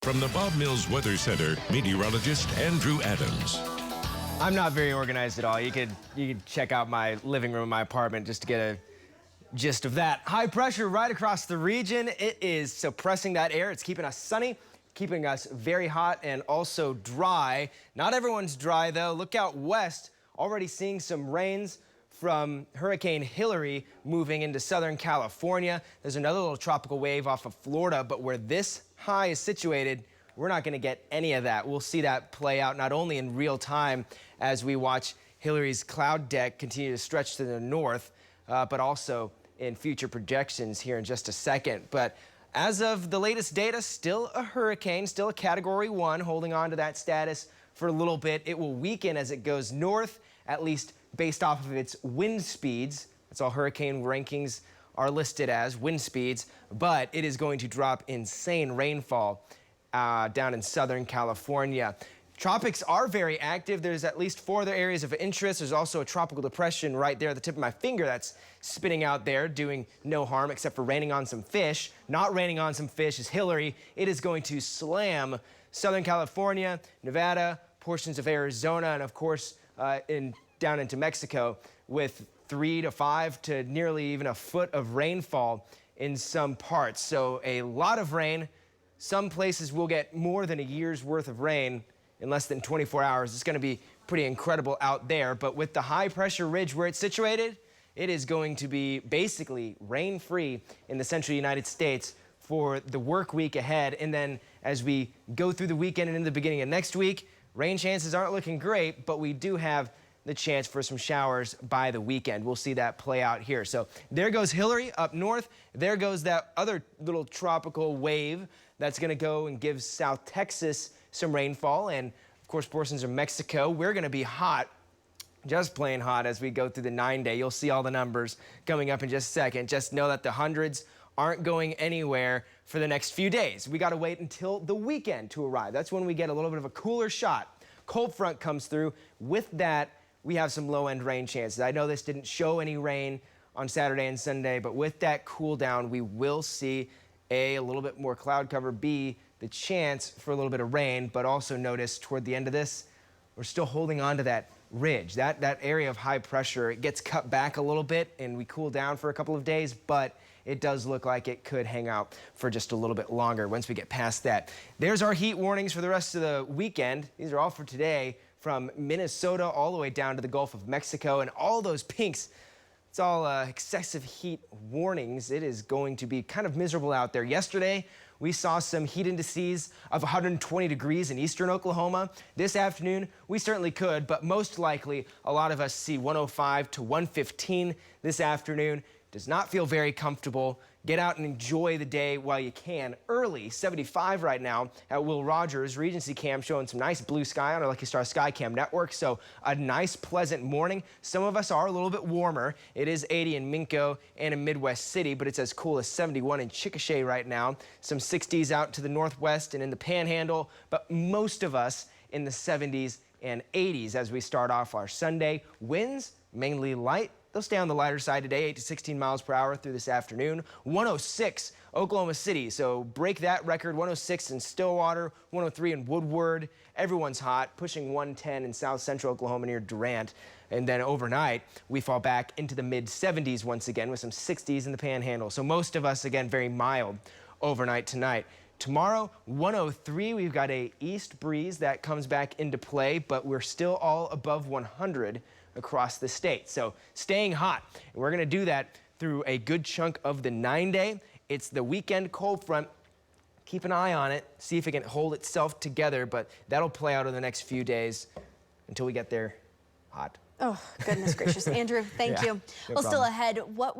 From the Bob Mills Weather Center, meteorologist Andrew Adams. I'm not very organized at all. You could check out my living room in my apartment just to get a gist of that. High pressure right across the region. It is suppressing that air. It's keeping us sunny, keeping us very hot and also dry. Not everyone's dry though. Look out west. Already seeing some rains from Hurricane Hillary moving into Southern California. There's another little tropical wave off of Florida, but where this high is situated, we're not going to get any of that. We'll see that play out not only in real time as we watch Hillary's cloud deck continue to stretch to the north, but also in future projections here in just a second. But as of the latest data, still a hurricane, still a Category 1, holding on to that status for a little bit. It will weaken as it goes north, at least based off of its wind speeds. That's all hurricane rankings are listed as, wind speeds, but it is going to drop insane rainfall down in Southern California. Tropics are very active. There's at least 4 other areas of interest. There's also a tropical depression right there at the tip of my finger that's spinning out there, doing no harm except for raining on some fish. Not raining on some fish is Hillary. It is going to slam Southern California, Nevada, portions of Arizona, and of course down into Mexico with 3 to 5 to nearly even a foot of rainfall in some parts. So a lot of rain. Some places will get more than a year's worth of rain in less than 24 hours. It's going to be pretty incredible out there. But with the high pressure ridge where it's situated, it is going to be basically rain-free in the central United States for the work week ahead. And then as we go through the weekend and into the beginning of next week, rain chances aren't looking great, but we do have the chance for some showers by the weekend. We'll see that play out here. So there goes Hillary up north. There goes that other little tropical wave that's going to go and give South Texas some rainfall, and of course portions of Mexico. We're going to be hot, just plain hot, as we go through the 9-day. You'll see all the numbers coming up in just a second. Just know that the hundreds aren't going anywhere for the next few days. We got to wait until the weekend to arrive. That's when we get a little bit of a cooler shot. Cold front comes through. With that, we have some low-end rain chances. I know this didn't show any rain on Saturday and Sunday, but with that cool down, we will see a little bit more cloud cover, B, the chance for a little bit of rain, but also notice toward the end of this, we're still holding on to that ridge. That area of high pressure, it gets cut back a little bit and we cool down for a couple of days, but it does look like it could hang out for just a little bit longer once we get past that. There's our heat warnings for the rest of the weekend. These are all for today, from Minnesota all the way down to the Gulf of Mexico, and all those pinks. It's all excessive heat warnings. It is going to be kind of miserable out there. Yesterday, we saw some heat indices of 120 degrees in eastern Oklahoma. This afternoon, we certainly could, but most likely, a lot of us see 105 to 115 this afternoon. Does not feel very comfortable. Get out and enjoy the day while you can. Early, 75 right now at Will Rogers Regency Cam, showing some nice blue sky on our Lucky Star Skycam network. So a nice, pleasant morning. Some of us are a little bit warmer. It is 80 in Minco and in Midwest City, but it's as cool as 71 in Chickasha right now. Some 60s out to the northwest and in the Panhandle, but most of us in the 70s and 80s as we start off our Sunday. Winds mainly light. They'll stay on the lighter side today, 8 to 16 miles per hour through this afternoon. 106 Oklahoma City, so break that record. 106 in Stillwater, 103 in Woodward. Everyone's hot, pushing 110 in south central Oklahoma near Durant. And then overnight, we fall back into the mid-70s once again with some 60s in the Panhandle. So most of us, again, very mild overnight tonight. Tomorrow, 103, we've got a east breeze that comes back into play, but we're still all above 100 across the state. So staying hot. And we're going to do that through a good chunk of the 9-day. It's the weekend cold front. Keep an eye on it. See if it can hold itself together, but that'll play out over the next few days until we get there hot. Oh, goodness gracious. Andrew, thank you. No Well, still problem. ahead, what